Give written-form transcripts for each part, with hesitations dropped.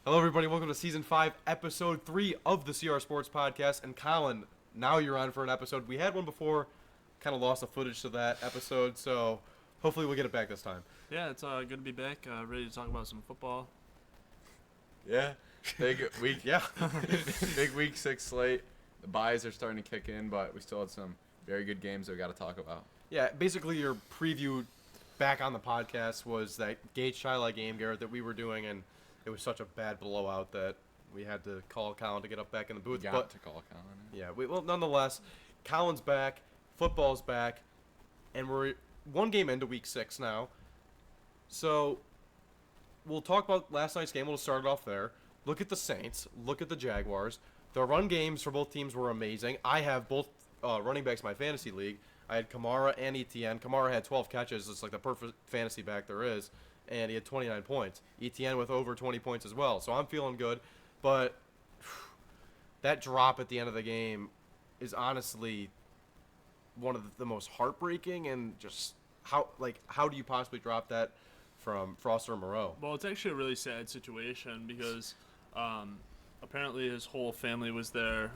Hello, everybody. Welcome to Season 5, Episode 3 of the CR Sports Podcast. And Colin, now you're on for an episode. We had one before, kind of lost the footage to that episode, so hopefully we'll get it back this time. Yeah, it's good to be back. Ready to talk about some football. Yeah, big week. Yeah. Big week 6 slate. The buys are starting to kick in, but we still had some very good games that we got to talk about. Yeah, basically your preview back on the podcast was that Gage-Shiloh game, Garrett, that we were doing, and it was such a bad blowout that we had to call Colin to get up back in the booth. To call Colin. Yeah, well, nonetheless, Colin's back, football's back, and we're one game into week 6 now. So we'll talk about last night's game. We'll start it off there. Look at the Saints. Look at the Jaguars. The run games for both teams were amazing. I have both running backs in my fantasy league. I had Kamara and Etienne. Kamara had 12 catches. It's like the perfect fantasy back there is. And he had 29 points. Etienne with over 20 points as well. So I'm feeling good. But that drop at the end of the game is honestly one of the most heartbreaking, and just how do you possibly drop that from Foster and Moreau? Well, it's actually a really sad situation because apparently his whole family was there.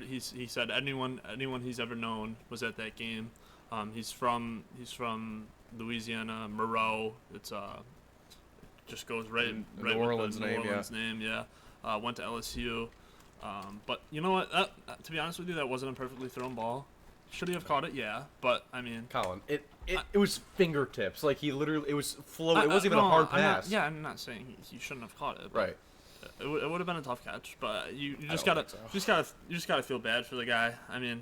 He said anyone he's ever known was at that game. He's from Louisiana, Moreau. It's just goes right New with Orleans the New name, Orleans name. Yeah, went to LSU. But you know what? To be honest with you, that wasn't a perfectly thrown ball. Should he have caught it? Yeah, but I mean, Colin, it was fingertips. Like he literally, it was flow. It wasn't even a hard pass. I'm not saying he shouldn't have caught it. Right. It would have been a tough catch, but you just gotta feel bad for the guy. I mean,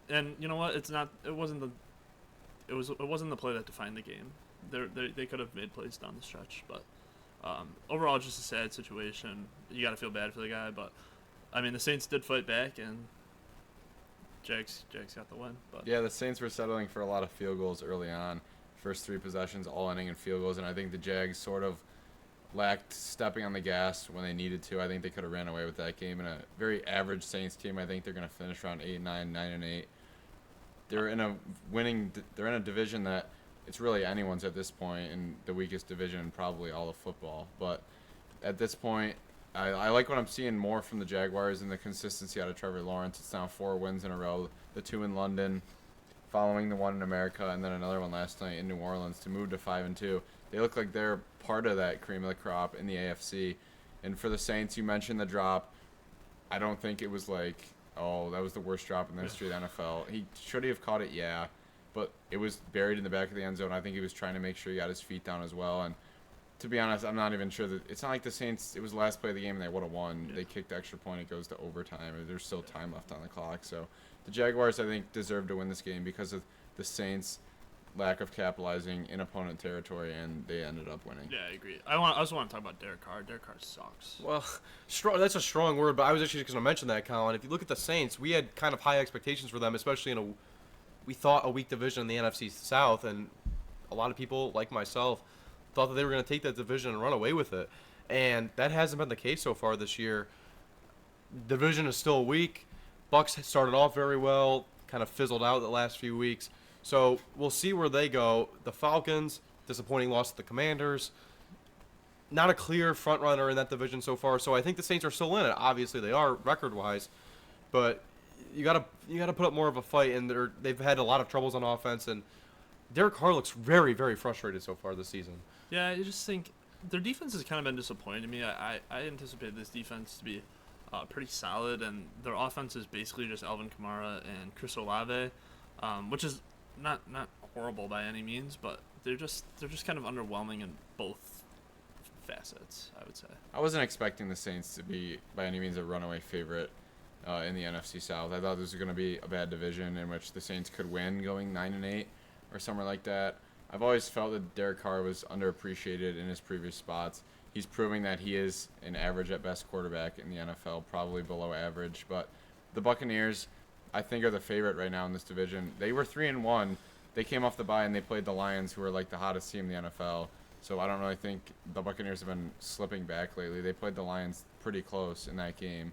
and you know what? It wasn't the play that defined the game. They could have made plays down the stretch, but overall, just a sad situation. You got to feel bad for the guy, but I mean, the Saints did fight back, and Jags got the win. But Yeah, the Saints were settling for a lot of field goals early on. First 3 possessions, all ending in field goals, and I think the Jags sort of lacked stepping on the gas when they needed to. I think they could have ran away with that game. In a very average Saints team, I think they're going to finish around 8-9, 9-8. They're in a division that it's really anyone's at this point, in the weakest division in probably all of football. But at this point, I like what I'm seeing more from the Jaguars and the consistency out of Trevor Lawrence. It's now 4 wins in a row, the 2 in London, following the 1 in America, and then another one last night in New Orleans to move to 5-2. They look like they're part of that cream of the crop in the AFC. And for the Saints, you mentioned the drop. I don't think it was like, oh, that was the worst drop in the history of the NFL. Should he have caught it? Yeah. But it was buried in the back of the end zone. I think he was trying to make sure he got his feet down as well. And to be honest, I'm not even sure that it's not like the Saints. It was the last play of the game and they would have won. Yeah. They kicked the extra point. It goes to overtime. There's still time left on the clock. So the Jaguars, I think, deserve to win this game because of the Saints' lack of capitalizing in opponent territory, and they ended up winning. Yeah, I agree. I also want to talk about Derek Carr. Derek Carr sucks. Well, that's a strong word, but I was actually just going to mention that, Colin. If you look at the Saints, we had kind of high expectations for them, especially we thought a weak division in the NFC South, and a lot of people, like myself, thought that they were going to take that division and run away with it. And that hasn't been the case so far this year. The division is still weak. Bucs started off very well, kind of fizzled out the last few weeks. So we'll see where they go. The Falcons, disappointing loss to the Commanders. Not a clear front runner in that division so far. So I think the Saints are still in it. Obviously they are record-wise, but you gotta put up more of a fight. And they've had a lot of troubles on offense. And Derek Carr looks very, very frustrated so far this season. Yeah, I just think their defense has kind of been disappointing to me. I anticipated this defense to be pretty solid, and their offense is basically just Alvin Kamara and Chris Olave, which is not horrible by any means, but they're just kind of underwhelming in both facets, I would say. I wasn't expecting the Saints to be by any means a runaway favorite in the NFC South. I thought this was going to be a bad division in which the Saints could win going 9-8 or somewhere like that. I've always felt that Derek Carr was underappreciated in his previous spots. He's proving that he is an average at best quarterback in the NFL, probably below average. But the Buccaneers, I think, are the favorite right now in this division. They were 3-1. They came off the bye and they played the Lions, who are like the hottest team in the NFL. So I don't really think the Buccaneers have been slipping back lately. They played the Lions pretty close in that game.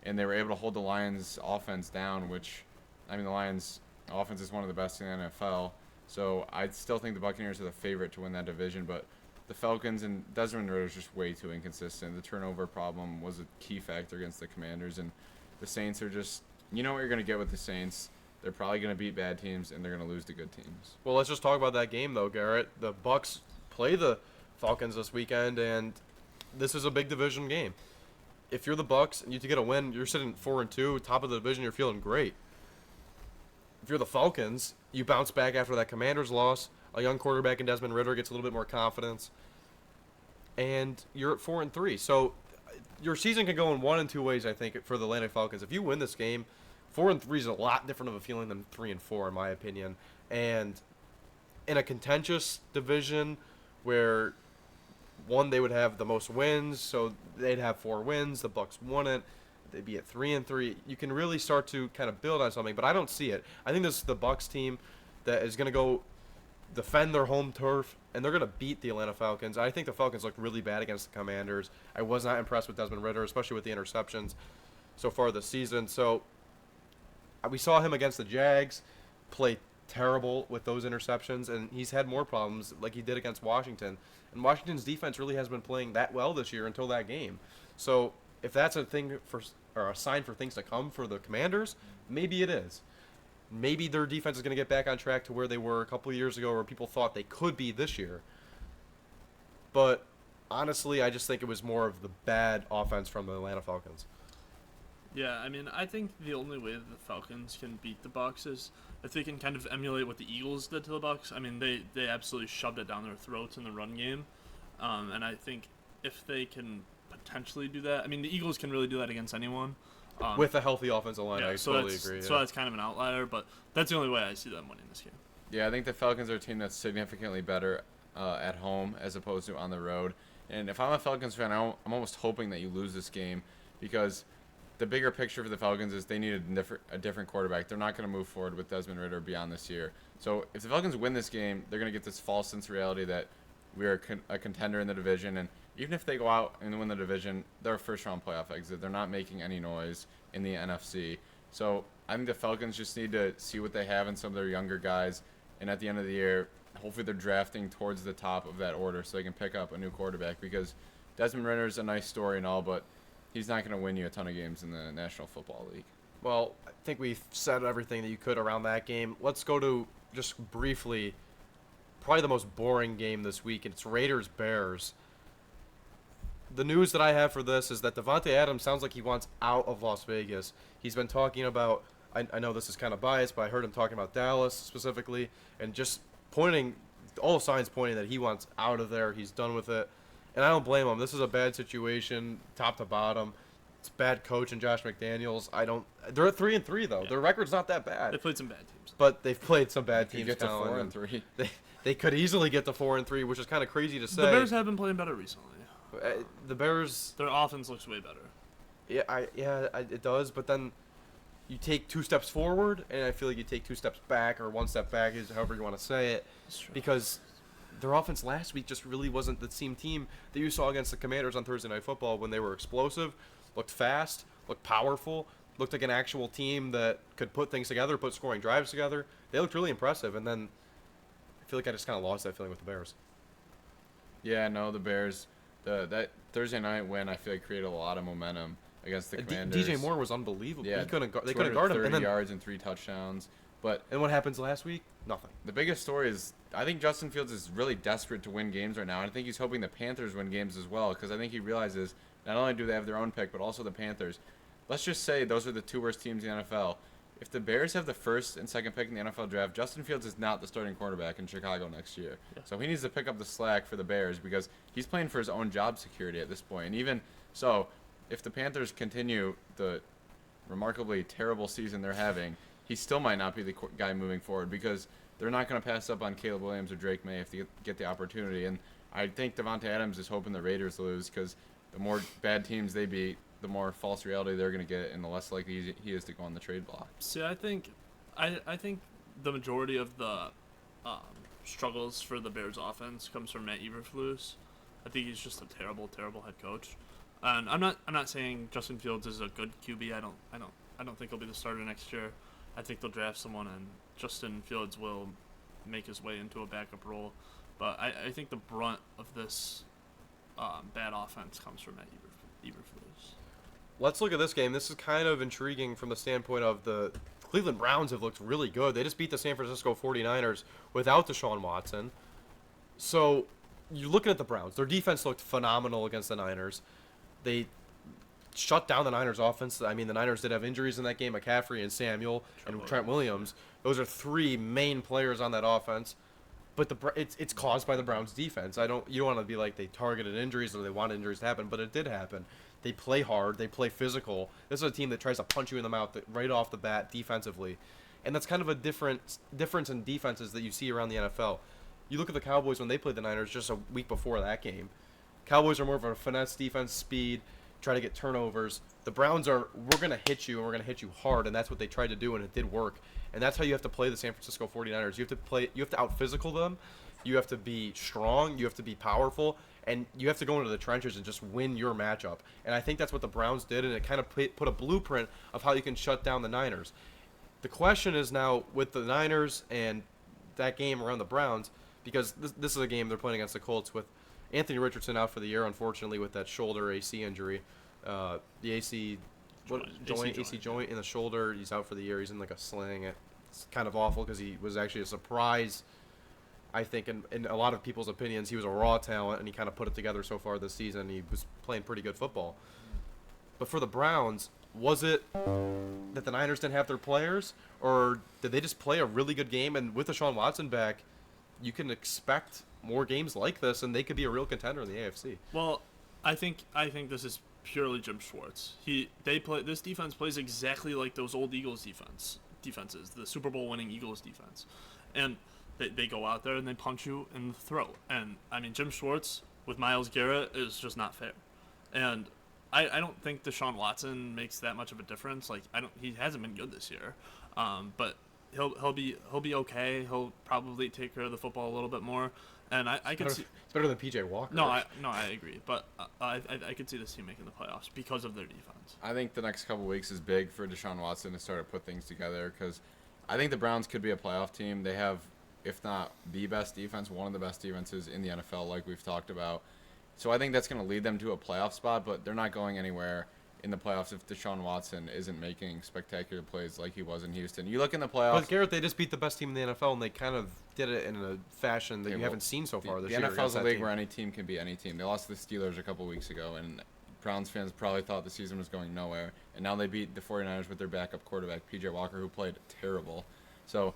And they were able to hold the Lions' offense down, which, I mean, the Lions' offense is one of the best in the NFL. So I still think the Buccaneers are the favorite to win that division. But the Falcons and Desmond Ritter's just way too inconsistent. The turnover problem was a key factor against the Commanders, and the Saints are just, you know what you're going to get with the Saints. They're probably going to beat bad teams, and they're going to lose to good teams. Well, let's just talk about that game, though, Garrett. The Bucks play the Falcons this weekend, and this is a big division game. If you're the Bucks and you get a win, you're sitting 4-2, top of the division, you're feeling great. If you're the Falcons, you bounce back after that Commanders loss. A young quarterback in Desmond Ritter gets a little bit more confidence, and you're at 4-3. So your season can go in one and two ways, I think, for the Atlanta Falcons. If you win this game, 4-3 is a lot different of a feeling than 3-4, in my opinion. And in a contentious division where one, they would have the most wins, so they'd have 4 wins. The Bucks won it. They'd be at 3-3. You can really start to kind of build on something, but I don't see it. I think this is the Bucks team that is going to go defend their home turf, and they're going to beat the Atlanta Falcons. I think the Falcons looked really bad against the Commanders. I was not impressed with Desmond Ridder, especially with the interceptions so far this season. So we saw him against the Jags play terrible with those interceptions, and he's had more problems like he did against Washington. And Washington's defense really hasn't been playing that well this year until that game. So if that's a thing or a sign for things to come for the Commanders, maybe it is. Maybe their defense is going to get back on track to where they were a couple of years ago, or people thought they could be this year. But honestly, I just think it was more of the bad offense from the Atlanta Falcons. Yeah, I mean, I think the only way that the Falcons can beat the Bucs is if they can kind of emulate what the Eagles did to the Bucs. I mean, they absolutely shoved it down their throats in the run game, and I think if they can potentially do that, I mean, the Eagles can really do that against anyone. With a healthy offensive line, yeah, I totally agree. So that's kind of an outlier, but that's the only way I see them winning this game. Yeah, I think the Falcons are a team that's significantly better at home as opposed to on the road. And if I'm a Falcons fan, I'm almost hoping that you lose this game, because the bigger picture for the Falcons is they need a different quarterback. They're not going to move forward with Desmond Ridder beyond this year. So if the Falcons win this game, they're going to get this false sense of reality that we're a contender in the division. And even if they go out and win the division, they're a first-round playoff exit. They're not making any noise in the NFC. So I think the Falcons just need to see what they have in some of their younger guys. And at the end of the year, hopefully they're drafting towards the top of that order so they can pick up a new quarterback, because Desmond Ritter's a nice story and all, but he's not going to win you a ton of games in the National Football League. Well, I think we've said everything that you could around that game. Let's go to, just briefly, probably the most boring game this week. It's Raiders-Bears. The news that I have for this is that Davante Adams sounds like he wants out of Las Vegas. He's been talking about, I know this is kind of biased, but I heard him talking about Dallas specifically, and just pointing, all signs pointing that he wants out of there. He's done with it. And I don't blame him. This is a bad situation, top to bottom. It's bad coach and Josh McDaniels. They're at 3-3 though. Yeah. Their record's not that bad. They played some bad teams, but they've played some bad teams. Get to 4-3. They could easily get to 4-3, which is kind of crazy to say. The Bears have been playing better recently. The Bears, their offense looks way better. It does. But then you take 2 steps forward, and I feel like you take 2 steps back, or 1 step back, is however you want to say it, because their offense last week just really wasn't the same team that you saw against the Commanders on Thursday Night Football, when they were explosive, looked fast, looked powerful, looked like an actual team that could put things together, put scoring drives together. They looked really impressive, and then I feel like I just kind of lost that feeling with the Bears. Yeah, no, the Bears, that Thursday night win, I feel like created a lot of momentum against the Commanders. DJ Moore was unbelievable. Yeah, they couldn't guard him. 30 yards and 3 touchdowns. And what happens last week? Nothing. The biggest story is I think Justin Fields is really desperate to win games right now. And I think he's hoping the Panthers win games as well, because I think he realizes not only do they have their own pick, but also the Panthers. Let's just say those are the 2 worst teams in the NFL. If the Bears have the first and second pick in the NFL draft, Justin Fields is not the starting quarterback in Chicago next year. Yeah. So he needs to pick up the slack for the Bears, because he's playing for his own job security at this point. And even so, if the Panthers continue the remarkably terrible season they're having, he still might not be the guy moving forward, because they're not going to pass up on Caleb Williams or Drake May if they get the opportunity. And I think Davante Adams is hoping the Raiders lose, because the more bad teams they beat, the more false reality they're going to get, and the less likely he is to go on the trade block. See, I think the majority of the struggles for the Bears offense comes from Matt Eberflus. I think he's just a terrible, terrible head coach. And I'm not saying Justin Fields is a good QB. I don't think he'll be the starter next year. I think they'll draft someone, and Justin Fields will make his way into a backup role. But I think the brunt of this bad offense comes from Matt Eberflus. Let's look at this game. This is kind of intriguing from the standpoint of the Cleveland Browns have looked really good. They just beat the San Francisco 49ers without Deshaun Watson. So you're looking at the Browns. Their defense looked phenomenal against the Niners. They shut down the Niners offense. I mean, the Niners did have injuries in that game, McCaffrey and Samuel and Trent Williams. Those are three main players on that offense. But it's caused by the Browns defense. You don't want to be like they targeted injuries or they wanted injuries to happen, but it did happen. They play hard. They play physical. This is a team that tries to punch you in the mouth right off the bat defensively. And that's kind of a difference in defenses that you see around the NFL. You look at the Cowboys when they played the Niners just a week before that game. Cowboys are more of a finesse defense, speed, try to get turnovers. The Browns we're going to hit you, and we're going to hit you hard, and that's what they tried to do, and it did work. And that's how you have to play the San Francisco 49ers. You have to out-physical them. You have to be strong. You have to be powerful. And you have to go into the trenches and just win your matchup. And I think that's what the Browns did, and it kind of put a blueprint of how you can shut down the Niners. The question is now with the Niners and that game around the Browns, because this is a game they're playing against the Colts with Anthony Richardson out for the year, unfortunately, with that shoulder AC injury. The AC joint in the shoulder. He's out for the year. He's in like a sling. It's kind of awful because he was actually a surprise. I think in a lot of people's opinions, he was a raw talent, and he kind of put it together so far this season. He was playing pretty good football. But for the Browns, was it that the Niners didn't have their players, or did they just play a really good game? And with Deshaun Watson back, you can expect more games like this, and they could be a real contender in the AFC. Well, I think this is purely Jim Schwartz. This defense plays exactly like those old Eagles defenses, the Super Bowl winning Eagles defense, and they go out there and they punch you in the throat. And I mean, Jim Schwartz with Myles Garrett is just not fair. And I don't think Deshaun Watson makes that much of a difference. Like he hasn't been good this year, but he'll be okay. He'll probably take care of the football a little bit more. And I could see it's better than PJ Walker. No, I agree. But I could see this team making the playoffs because of their defense. I think the next couple weeks is big for Deshaun Watson to start to put things together because I think the Browns could be a playoff team. They have, if not the best defense, one of the best defenses in the NFL, like we've talked about. So I think that's going to lead them to a playoff spot, but they're not going anywhere in the playoffs if Deshaun Watson isn't making spectacular plays like he was in Houston. You look in the playoffs. But Garrett, they just beat the best team in the NFL, and they kind of did it in a fashion that you haven't seen so far this year. The NFL's a league where any team can beat any team. They lost to the Steelers a couple weeks ago, and Browns fans probably thought the season was going nowhere. And now they beat the 49ers with their backup quarterback, PJ Walker, who played terrible. So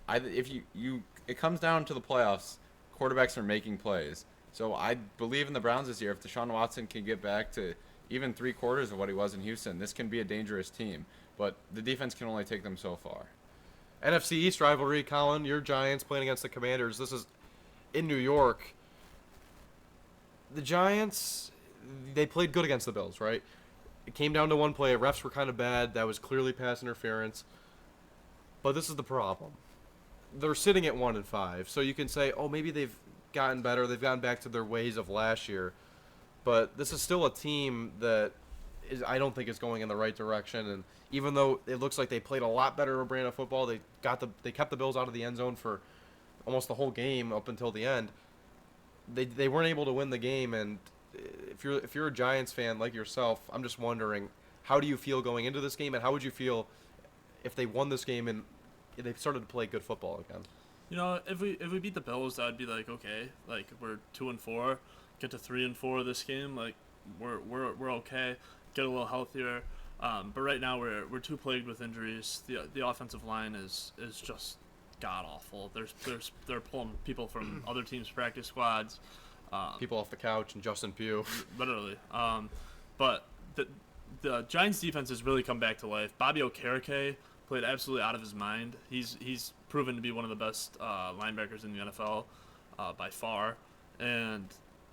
it comes down to the playoffs. Quarterbacks are making plays. So I believe in the Browns this year. If Deshaun Watson can get back to even 3/4 of what he was in Houston, this can be a dangerous team. But the defense can only take them so far. NFC East rivalry, Colin. Your Giants playing against the Commanders. This is in New York. The Giants, they played good against the Bills, right? It came down to one play. Refs were kind of bad. That was clearly pass interference. But this is the problem. They're sitting at 1-5, so you can say, oh, maybe they've gotten better. They've gotten back to their ways of last year. But this is still a team that I don't think is going in the right direction. And even though it looks like they played a lot better of a brand of football, they kept the Bills out of the end zone for almost the whole game up until the end. They weren't able to win the game. And if you're a Giants fan like yourself, I'm just wondering, how do you feel going into this game, and how would you feel if they won this game and they started to play good football again? You know, if we beat the Bills, that would be like, okay, like we're 2-4, get to 3-4 this game, like we're okay, get a little healthier. But right now we're too plagued with injuries. The offensive line is just god awful. They're pulling people from other teams' practice squads, People off the couch and Justin Pugh. literally. But the Giants' defense has really come back to life. Bobby Okereke played absolutely out of his mind. He's proven to be one of the best linebackers in the NFL by far, and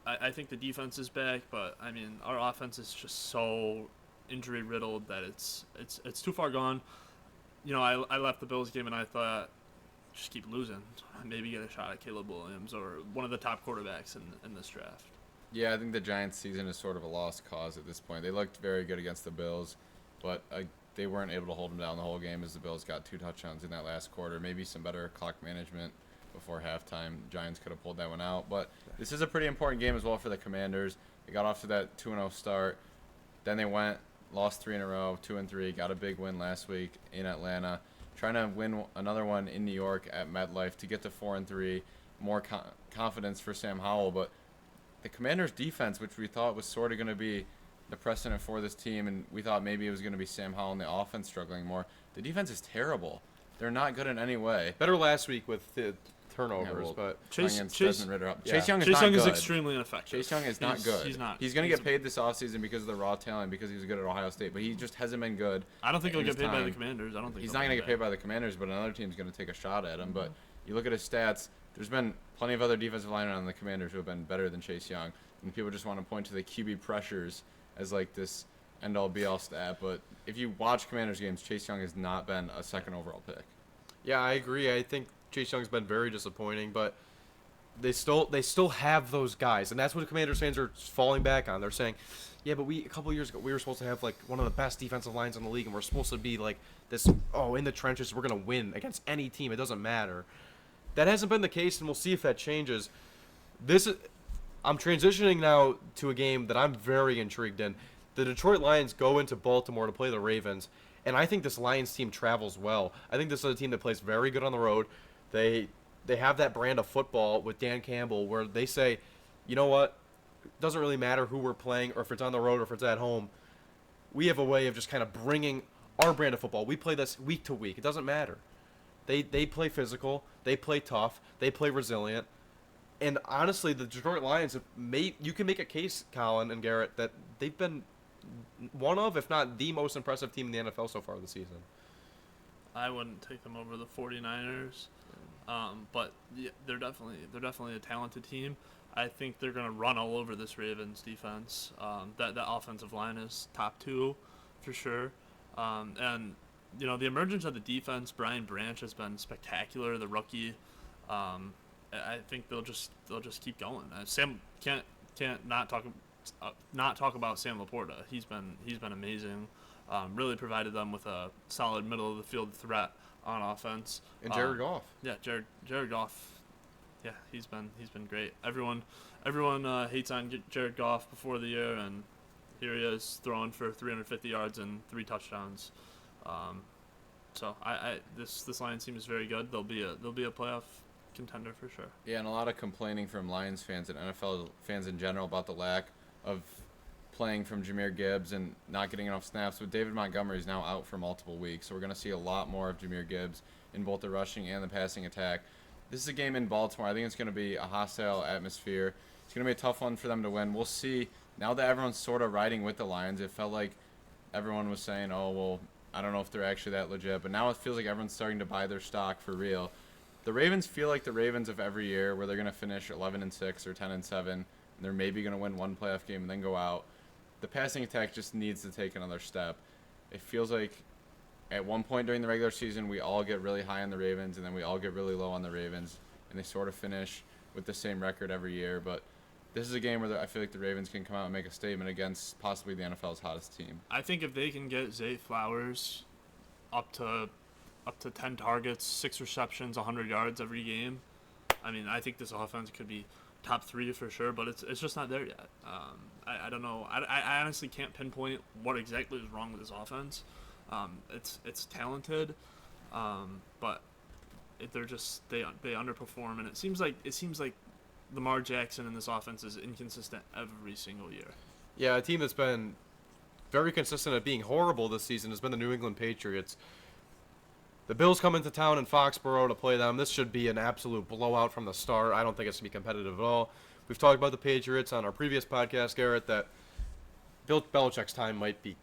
I think the defense is back. But I mean, our offense is just so injury riddled that it's too far gone. You know, I left the Bills game and I thought, just keep losing, maybe get a shot at Caleb Williams or one of the top quarterbacks in this draft. Yeah, I think the Giants' season is sort of a lost cause at this point. They looked very good against the Bills, but they weren't able to hold them down the whole game as the Bills got 2 touchdowns in that last quarter. Maybe some better clock management before halftime. Giants could have pulled that one out. But this is a pretty important game as well for the Commanders. They got off to that 2-0 start. Then they lost 3 in a row, 2-3, got a big win last week in Atlanta. Trying to win another one in New York at MetLife to get to 4-3. More confidence for Sam Howell. But the Commanders' defense, which we thought was sort of going to be the precedent for this team, and we thought maybe it was going to be Sam Howell and the offense struggling more. The defense is terrible. They're not good in any way. Better last week with the turnovers, but Chase Young is extremely ineffective. Chase Young is not good. He's not. He's going to get paid this offseason because of the raw talent, because he was good at Ohio State, but he just hasn't been good. I don't think he'll get paid by the Commanders. I don't think he's not going to get paid by the Commanders, but another team's going to take a shot at him. But you look at his stats. There's been plenty of other defensive linemen on the Commanders who have been better than Chase Young, and people just want to point to the QB pressures as like this end-all be-all stat. But if you watch Commanders games, Chase Young has not been a second overall pick. Yeah, I agree. I think Chase Young's been very disappointing, but they still have those guys, and that's what the Commanders fans are falling back on. They're saying, yeah, but a couple years ago we were supposed to have like one of the best defensive lines in the league, and we're supposed to be like this. Oh, in the trenches, we're gonna win against any team. It doesn't matter. That hasn't been the case, and we'll see if that changes. I'm transitioning now to a game that I'm very intrigued in. The Detroit Lions go into Baltimore to play the Ravens, and I think this Lions team travels well. I think this is a team that plays very good on the road. They have that brand of football with Dan Campbell where they say, you know what, it doesn't really matter who we're playing or if it's on the road or if it's at home. We have a way of just kind of bringing our brand of football. We play this week to week. It doesn't matter. They play physical. They play tough. They play resilient. And honestly, the Detroit Lions, you can make a case, Colin and Garrett, that they've been one of, if not the most impressive team in the NFL so far this season. I wouldn't take them over the 49ers, but yeah, they're definitely a talented team. I think they're going to run all over this Ravens defense. That offensive line is top 2 for sure. And you know, the emergence of the defense, Brian Branch has been spectacular. The rookie, I think they'll just keep going. Sam can't not talk about Sam Laporta. He's been amazing. Really provided them with a solid middle of the field threat on offense. And Jared Goff. Yeah, Jared Goff. Yeah, he's been great. Everyone hates on Jared Goff before the year, and here he is throwing for 350 yards and 3 touchdowns. So this Lions team is very good. They'll be a playoff contender for sure. Yeah, and a lot of complaining from Lions fans and NFL fans in general about the lack of playing from Jahmyr Gibbs and not getting enough snaps. But David Montgomery is now out for multiple weeks, so we're going to see a lot more of Jahmyr Gibbs in both the rushing and the passing attack. This is a game in Baltimore. I think it's going to be a hostile atmosphere. It's going to be a tough one for them to win. We'll see. Now that everyone's sort of riding with the Lions, it felt like everyone was saying, oh, well, I don't know if they're actually that legit. But now it feels like everyone's starting to buy their stock for real. The Ravens feel like the Ravens of every year, where they're going to finish 11-6 or 10-7, and they're maybe going to win one playoff game and then go out. The passing attack just needs to take another step. It feels like at one point during the regular season, we all get really high on the Ravens, and then we all get really low on the Ravens, and they sort of finish with the same record every year. But this is a game where I feel like the Ravens can come out and make a statement against possibly the NFL's hottest team. I think if they can get Zay Flowers up to 10 targets, 6 receptions, 100 yards every game, I mean, I think this offense could be top 3 for sure, but it's just not there yet. I don't know. I honestly can't pinpoint what exactly is wrong with this offense. It's talented, but they underperform, and it seems like Lamar Jackson in this offense is inconsistent every single year. Yeah, a team that's been very consistent at being horrible this season has been the New England Patriots. The Bills come into town in Foxborough to play them. This should be an absolute blowout from the start. I don't think it's going to be competitive at all. We've talked about the Patriots on our previous podcast, Garrett, that Bill Belichick's time might be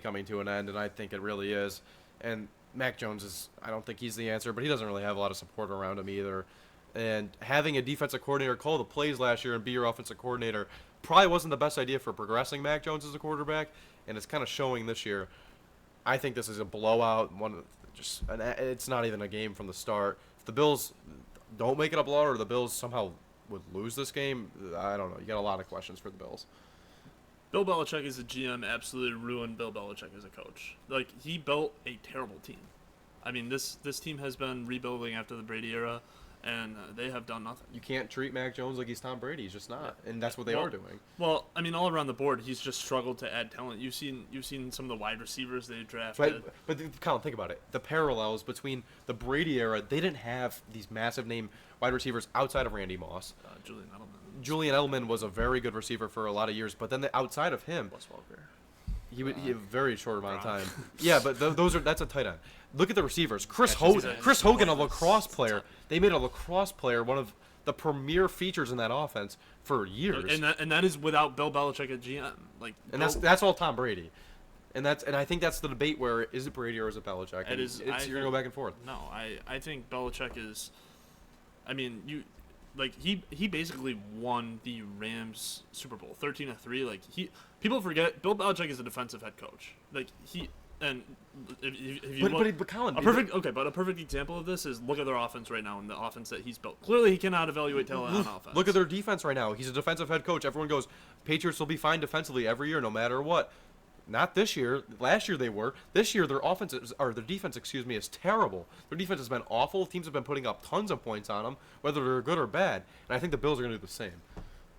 coming to an end, and I think it really is. And Mac Jones I don't think he's the answer, but he doesn't really have a lot of support around him either. And having a defensive coordinator call the plays last year and be your offensive coordinator probably wasn't the best idea for progressing Mac Jones as a quarterback, and it's kind of showing this year. I think this is a blowout. It's not even a game from the start. If the Bills don't make it a blowout or the Bills somehow would lose this game, I don't know. You got a lot of questions for the Bills. Bill Belichick as a GM absolutely ruined Bill Belichick as a coach. Like, he built a terrible team. I mean, this team has been rebuilding after the Brady era, and they have done nothing. You can't treat Mac Jones like he's Tom Brady. He's just not, and that's what they are doing. Well, I mean, all around the board, he's just struggled to add talent. You've seen some of the wide receivers they drafted. But Colin, think about it. The parallels between the Brady era, they didn't have these massive name wide receivers outside of Randy Moss. Julian Edelman was a very good receiver for a lot of years, but then outside of him, Wes Welker. he had a very short amount of time. Yeah, but that's a tight end. Look at the receivers. Chris Hogan, a lacrosse player. They made a lacrosse player one of the premier features in that offense for years. And that is without Bill Belichick at GM. That's all Tom Brady. And I think that's the debate where is it Brady or is it Belichick? You're gonna go back and forth. No, I think Belichick is. I mean, he basically won the Rams Super Bowl 13-3. People forget Bill Belichick is a defensive head coach. But Colin, a perfect example of this is look at their offense right now and the offense that he's built. Clearly, he cannot evaluate talent on offense. Look at their defense right now. He's a defensive head coach. Everyone goes, Patriots will be fine defensively every year, no matter what. Not this year. Last year they were. This year their defense, is terrible. Their defense has been awful. Teams have been putting up tons of points on them, whether they're good or bad. And I think the Bills are going to do the same.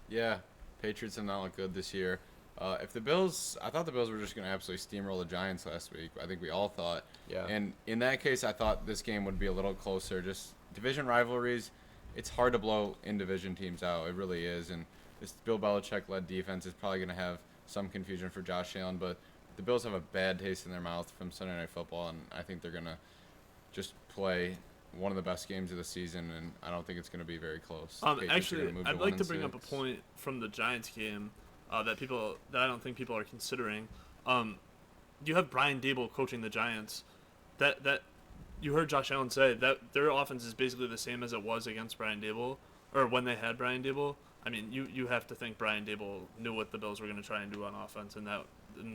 Yeah, Patriots have not looked good this year. I thought the Bills were just going to absolutely steamroll the Giants last week. I think we all thought. Yeah. And in that case, I thought this game would be a little closer. Just division rivalries, it's hard to blow in-division teams out. It really is. And this Bill Belichick-led defense is probably going to have some confusion for Josh Allen. But the Bills have a bad taste in their mouth from Sunday Night Football, and I think they're going to just play one of the best games of the season, and I don't think it's going to be very close. Actually, I'd like to bring up a point from the Giants game that I don't think people are considering. You have Brian Daboll coaching the Giants. That you heard Josh Allen say that their offense is basically the same as it was against Brian Daboll, or when they had Brian Daboll. I mean, you have to think Brian Daboll knew what the Bills were going to try and do on offense, and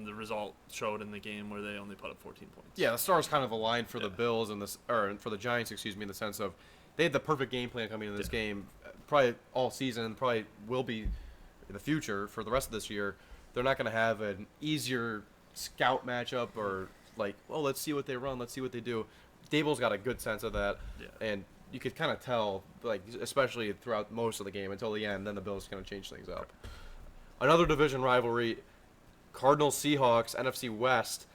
the result showed in the game where they only put up 14 points. Yeah, the stars kind of aligned for the Bills for the Giants, in the sense of they had the perfect game plan coming into this game, probably all season, probably will be in the future for the rest of this year. They're not going to have an easier scout matchup or let's see what they run, let's see what they do. Daboll's got a good sense of that, and you could kind of tell, especially throughout most of the game until the end, then the Bills kind of change things up. Another division rivalry, Cardinals-Seahawks, NFC West.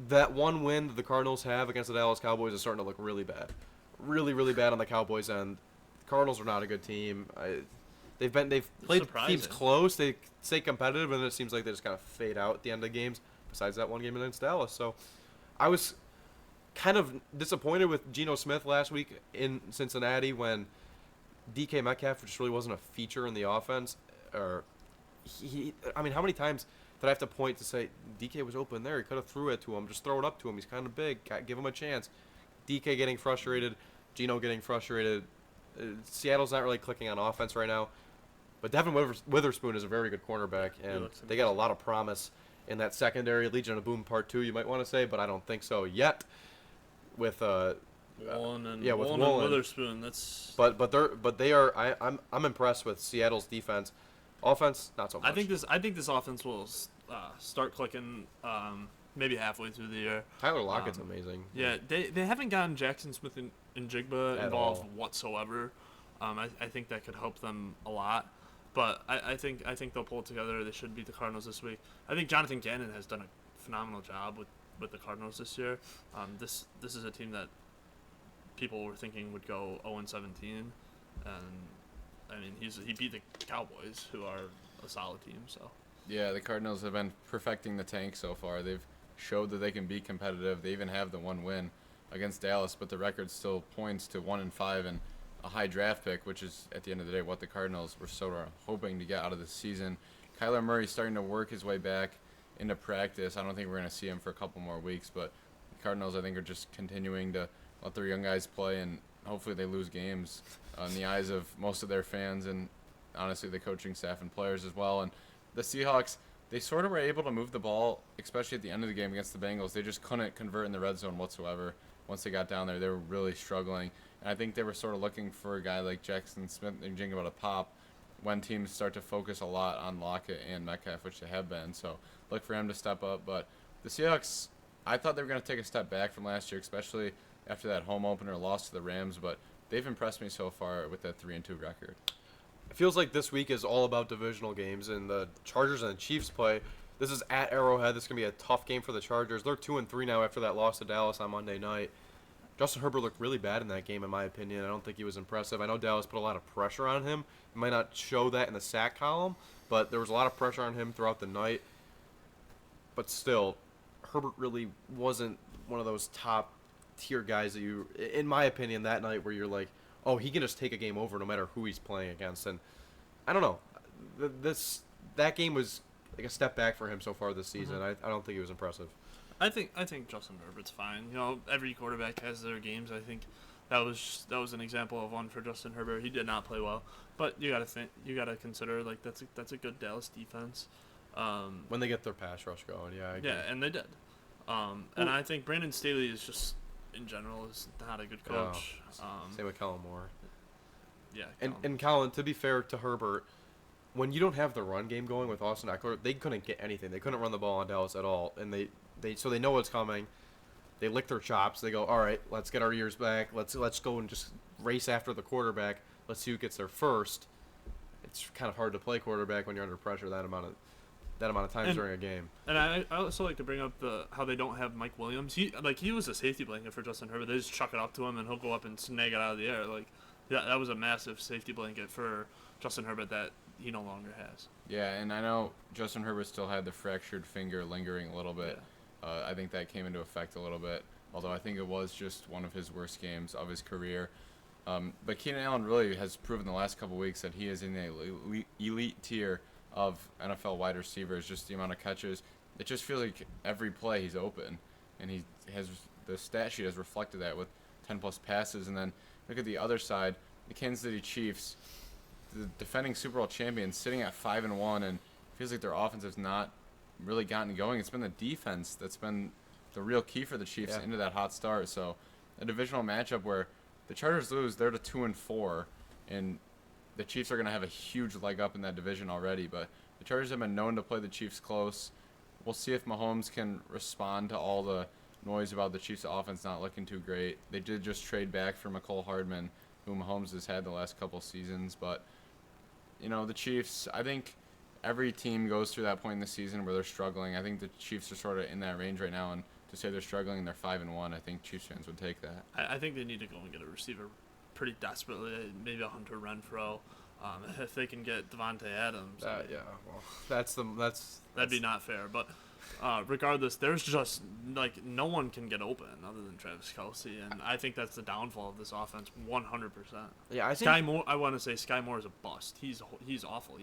That one win that the Cardinals have against the Dallas Cowboys is starting to look really bad. Really, really bad on the Cowboys' end. The Cardinals are not a good team. They've played teams close. They stay competitive, and it seems like they just kind of fade out at the end of games, besides that one game against Dallas. So I was kind of disappointed with Geno Smith last week in Cincinnati when DK Metcalf just really wasn't a feature in the offense. How many times did I have to point to say DK was open there? He could have threw it to him. Just throw it up to him. He's kind of big. Give him a chance. DK getting frustrated. Geno getting frustrated. Seattle's not really clicking on offense right now. But Devin Witherspoon is a very good cornerback, and they got a lot of promise in that secondary. Legion of Boom Part 2, you might want to say, but I don't think so yet. With Woolen and Witherspoon, that's. But they are. I'm impressed with Seattle's defense. Offense, not so much. I think this offense will start clicking maybe halfway through the year. Tyler Lockett's amazing. Yeah, they haven't gotten Jackson Smith and Jigba involved whatsoever. I think that could help them a lot. But I think they'll pull it together. They should beat the Cardinals this week. I think Jonathan Gannon has done a phenomenal job with the Cardinals this year. This is a team that people were thinking would go 0-17, and I mean he beat the Cowboys, who are a solid team. So yeah, the Cardinals have been perfecting the tank so far. They've showed that they can be competitive. They even have the one win against Dallas, but the record still points to 1-5 and a high draft pick, which is at the end of the day what the Cardinals were sort of hoping to get out of the season. Kyler Murray's starting to work his way back into practice. I don't think we're going to see him for a couple more weeks, but the Cardinals, I think, are just continuing to let their young guys play, and hopefully they lose games in the eyes of most of their fans and honestly the coaching staff and players as well. And the Seahawks, they sort of were able to move the ball, especially at the end of the game against the Bengals. They just couldn't convert in the red zone whatsoever. Once they got down there, they were really struggling. And I think they were sort of looking for a guy like Jackson Smith and Jigba to pop when teams start to focus a lot on Lockett and Metcalf, which they have been. So look for him to step up. But the Seahawks, I thought they were going to take a step back from last year, especially after that home opener loss to the Rams, but they've impressed me so far with that 3-2 record. It feels like this week is all about divisional games, and the Chargers and the Chiefs play. This is at Arrowhead. This is going to be a tough game for the Chargers. They're 2-3 now after that loss to Dallas on Monday night. Justin Herbert looked really bad in that game, in my opinion. I don't think he was impressive. I know Dallas put a lot of pressure on him. It might not show that in the sack column, but there was a lot of pressure on him throughout the night. But still, Herbert really wasn't one of those top-tier guys that you, in my opinion, that night where you're like, oh, he can just take a game over no matter who he's playing against. And I don't know. That game was like a step back for him so far this season. I don't think he was impressive. I think Justin Herbert's fine. You know, every quarterback has their games. I think that was an example of one for Justin Herbert. He did not play well, but you gotta consider like that's a good Dallas defense. When they get their pass rush going, yeah, I agree. Yeah, and they did. And I think Brandon Staley is just in general is not a good coach. Same with Kellen Moore. Yeah, and Colin, to be fair to Herbert, when you don't have the run game going with Austin Eckler, they couldn't get anything. They couldn't run the ball on Dallas at all, and they know what's coming. They lick their chops. They go, all right, let's get our ears back. Let's go and just race after the quarterback. Let's see who gets there first. It's kind of hard to play quarterback when you're under pressure that amount of times during a game. And I also like to bring up how they don't have Mike Williams. He was a safety blanket for Justin Herbert. They just chuck it up to him and he'll go up and snag it out of the air. Like that was a massive safety blanket for Justin Herbert that he no longer has. Yeah, and I know Justin Herbert still had the fractured finger lingering a little bit. Yeah. I think that came into effect a little bit, although I think it was just one of his worst games of his career. But Keenan Allen really has proven the last couple weeks that he is in the elite tier of NFL wide receivers. Just the amount of catches, it just feels like every play he's open, and he has the stat sheet has reflected that with 10+ passes. And then look at the other side, the Kansas City Chiefs, the defending Super Bowl champions, sitting at 5-1, and it feels like their offense has not really gotten going. It's been the defense that's been the real key for the Chiefs into that hot start. So a divisional matchup where the Chargers lose, they're to 2-4, and the Chiefs are going to have a huge leg up in that division already. But the Chargers have been known to play the Chiefs close. We'll see if Mahomes can respond to all the noise about the Chiefs' offense not looking too great. They did just trade back for McCole Hardman, who Mahomes has had the last couple seasons. But, you know, the Chiefs, I think every team goes through that point in the season where they're struggling. I think the Chiefs are sort of in that range right now, and to say they're struggling and they're 5-1, I think Chiefs fans would take that. I think they need to go and get a receiver pretty desperately, maybe a Hunter Renfrow. If they can get Devontae Adams. That'd be not fair. But regardless, there's just like no one can get open other than Travis Kelce, and I think that's the downfall of this offense 100%. Yeah, I think Sky Moore. I want to say Sky Moore is a bust. He's awful.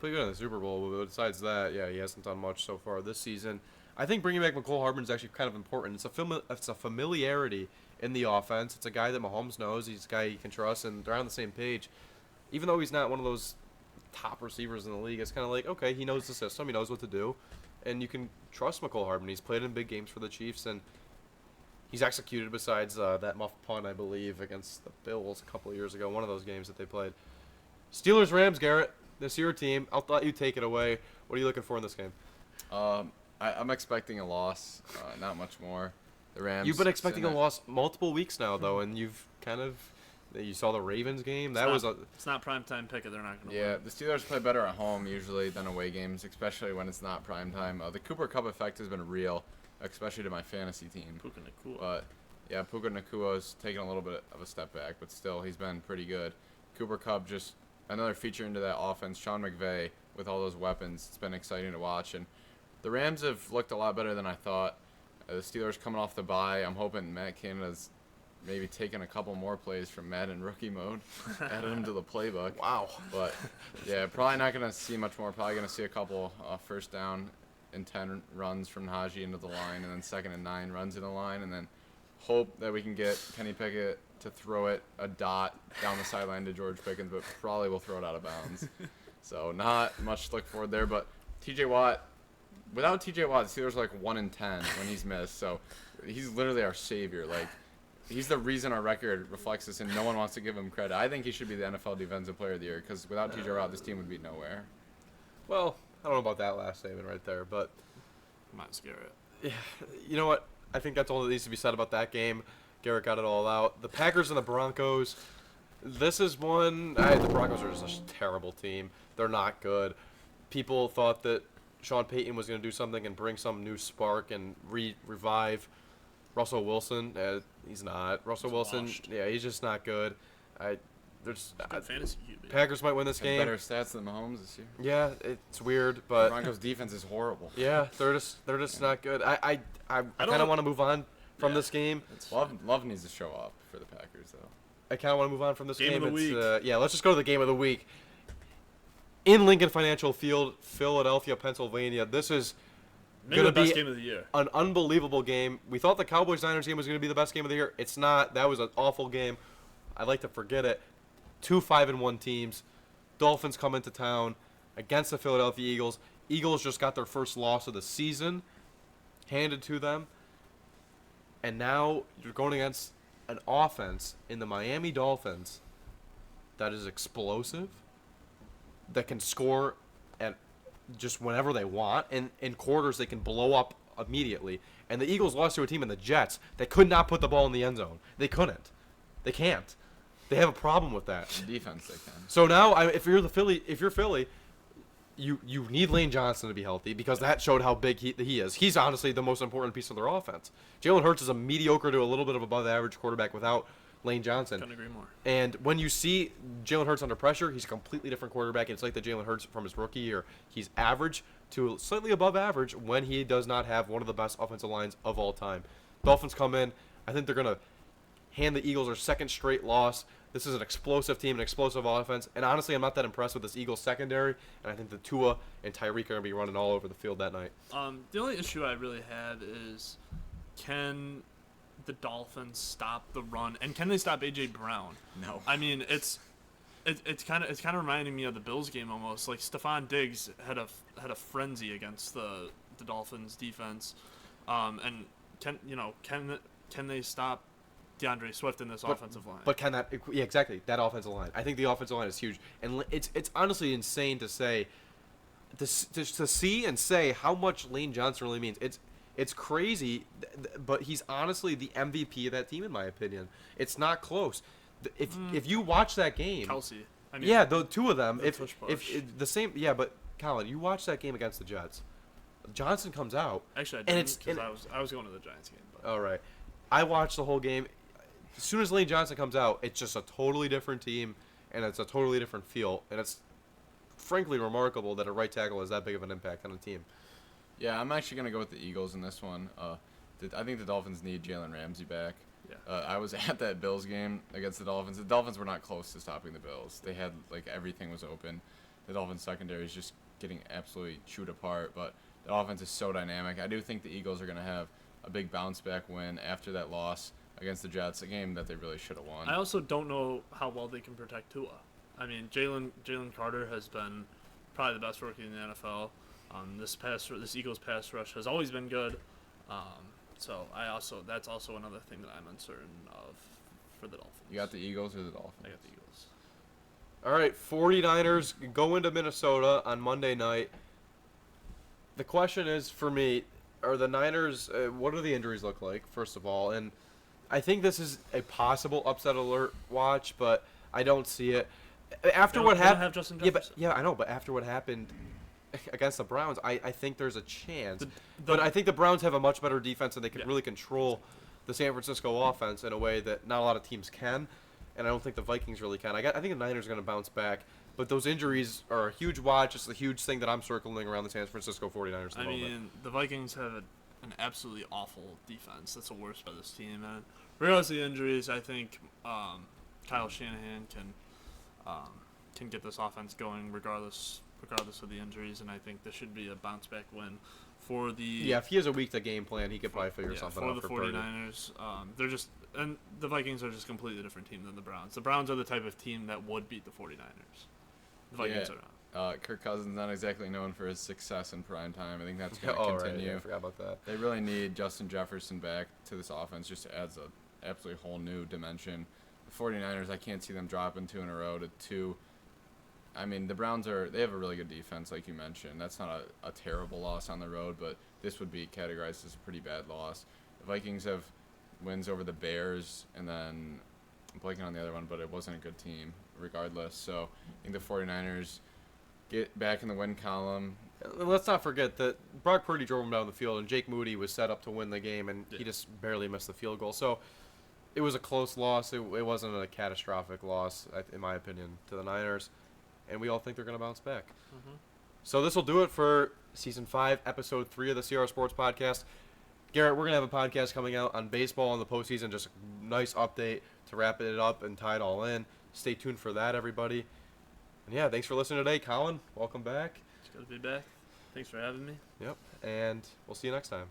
Pretty good in the Super Bowl, but besides that, yeah, he hasn't done much so far this season. I think bringing back McCole Hardman is actually kind of important. It's a familiarity in the offense. It's a guy that Mahomes knows. He's a guy he can trust, and they're on the same page. Even though he's not one of those top receivers in the league, it's kind of like, okay, he knows the system. He knows what to do, and you can trust McCole Hardman. He's played in big games for the Chiefs, and he's executed besides that muff punt, I believe, against the Bills a couple of years ago, one of those games that they played. Steelers-Rams, Garrett. This is your team. I'll let you take it away. What are you looking for in this game? I'm expecting a loss, not much more. The Rams. You've been expecting a loss multiple weeks now, though, and you saw the Ravens game. It's not primetime pick. They're not going to win. The Steelers play better at home usually than away games, especially when it's not primetime. The Cooper Kupp effect has been real, especially to my fantasy team. Puka Nacua. But yeah, Puka Nacua's taken a little bit of a step back, but still he's been pretty good. Cooper Kupp just another feature into that offense. Sean McVay with all those weapons. It's been exciting to watch, and the Rams have looked a lot better than I thought. The Steelers coming off the bye. I'm hoping Matt Canada's maybe taking a couple more plays from Madden rookie mode, added him to the playbook. Wow. But yeah, probably not going to see much more. Probably going to see a couple first down and 10 runs from Najee into the line, and then 2nd and 9 runs in the line, and then hope that we can get Kenny Pickett to throw it a dot down the sideline to George Pickens, but probably will throw it out of bounds. So not much to look forward there. But TJ Watt, without TJ Watt, the Steelers are like 1-10 when he's missed. So he's literally our savior. Like, he's the reason our record reflects this, and no one wants to give him credit. I think he should be the NFL Defensive Player of the Year, because without TJ Watt, this team would be nowhere. Well, I don't know about that last statement right there, but Might scare it. yeah, you know what? I think that's all that needs to be said about that game. Garrett got it all out. The Packers and the Broncos. This is one. The Broncos are just a terrible team. They're not good. People thought that Sean Payton was going to do something and bring some new spark and revive Russell Wilson. He's not. Russell Wilson, washed. yeah, he's just not good. Fantasy QB. Packers might win this Have game. better stats than Mahomes this year. Yeah, it's weird, The but Broncos defense is horrible. yeah, they're just not good. I kind of don't- want to move on from Yeah. this game. Love needs to show up for the Packers though. I kind of want to move on from this game. Game of the week. Yeah, let's just go to the game of the week. In Lincoln Financial Field, Philadelphia, Pennsylvania. This is Maybe gonna the best be game of the year. an unbelievable game. We thought the Cowboys-Niners game was going to be the best game of the year. It's not. That was an awful game. I'd like to forget it. 2 5-1 teams. Dolphins come into town against the Philadelphia Eagles. Eagles just got their first loss of the season handed to them. And now you're going against an offense in the Miami Dolphins that is explosive, that can score at just whenever they want, and in quarters they can blow up immediately. And the Eagles lost to a team in the Jets that could not put the ball in the end zone. They couldn't. They can't. They have a problem with that. The defense they can. So now, if you're Philly, you need Lane Johnson to be healthy because that showed how big he is. He's honestly the most important piece of their offense. Jalen Hurts is a mediocre to a little bit of above average quarterback without Lane Johnson. Couldn't agree more. And when you see Jalen Hurts under pressure, he's a completely different quarterback. It's like the Jalen Hurts from his rookie year. He's average to slightly above average when he does not have one of the best offensive lines of all time. Dolphins come in. I think they're going to hand the Eagles their second straight loss. This is an explosive team, an explosive offense. And honestly, I'm not that impressed with this Eagles secondary. And I think the Tua and Tyreek are going to be running all over the field that night. The only issue I really had is, can the Dolphins stop the run, and can they stop AJ Brown? No. I mean, it's kind of reminding me of the Bills game almost. Like Stephon Diggs had a frenzy against the Dolphins defense, and can they stop DeAndre Swift in this offensive line? But can that? Yeah, exactly. That offensive line. I think the offensive line is huge, and it's honestly insane to say, to see and say how much Lane Johnson really means. It's crazy, but he's honestly the MVP of that team in my opinion. It's not close. If you watch that game, Kelsey. I mean, yeah, the two of them. the If push. the same, yeah, but Colin, you watch that game against the Jets. Johnson comes out. Actually, I and didn't because I was going to the Giants game. But All right. I watched the whole game. As soon as Lane Johnson comes out, it's just a totally different team, and it's a totally different feel. And it's frankly remarkable that a right tackle has that big of an impact on a team. Yeah, I'm actually gonna go with the Eagles in this one. I think the Dolphins need Jalen Ramsey back. Yeah. I was at that Bills game against the Dolphins. The Dolphins were not close to stopping the Bills. They had everything was open. The Dolphins secondary is just getting absolutely chewed apart. But the offense is so dynamic. I do think the Eagles are gonna have a big bounce back win after that loss against the Jets, a game that they really should have won. I also don't know how well they can protect Tua. I mean, Jalen Carter has been probably the best rookie in the NFL. This Eagles pass rush has always been good. So that's also another thing that I'm uncertain of for the Dolphins. You got the Eagles or the Dolphins? I got the Eagles. All right, 49ers go into Minnesota on Monday night. The question is, for me, are the Niners, what do the injuries look like, first of all? And I think this is a possible upset alert watch, but I don't see it. After what happened, have Justin yeah, Jefferson. I know, but after what happened against the Browns, I think there's a chance. The- But I think the Browns have a much better defense, and they can Yeah. really control the San Francisco offense in a way that not a lot of teams can, and I don't think the Vikings really can. I think the Niners are going to bounce back, but those injuries are a huge watch. It's a huge thing that I'm circling around the San Francisco 49ers at the I moment. mean, the Vikings have an absolutely awful defense. That's the worst by this team. And regardless of the injuries, I think Kyle Shanahan can get this offense going regardless of the injuries. And I think this should be a bounce back win for the Yeah, if he has a week to game plan, he could probably figure something for out the for Purdy. 49ers. And the Vikings are just a completely different team than the Browns. The Browns are the type of team that would beat the 49ers. The Vikings are not. Kirk Cousins not exactly known for his success in prime time. I think that's going to Oh, right, continue. yeah, I forgot about that. They really need Justin Jefferson back to this offense just to add an absolutely whole new dimension. The 49ers, I can't see them dropping 2 in a row to 2. I mean, the Browns they have a really good defense, like you mentioned. That's not a terrible loss on the road, but this would be categorized as a pretty bad loss. The Vikings have wins over the Bears, and then I'm blanking on the other one, but it wasn't a good team regardless. So I think the 49ers get back in the win column. Let's not forget that Brock Purdy drove him down the field, and Jake Moody was set up to win the game, and Yeah. he just barely missed the field goal. So it was a close loss. It wasn't a catastrophic loss, in my opinion, to the Niners, and we all think they're going to bounce back. Mhm. So this will do it for Season 5, Episode 3 of the CR Sports Podcast. Garrett, we're going to have a podcast coming out on baseball in the postseason, just a nice update to wrap it up and tie it all in. Stay tuned for that, everybody. And yeah, thanks for listening today. Colin, welcome back. It's good to be back. Thanks for having me. Yep, and we'll see you next time.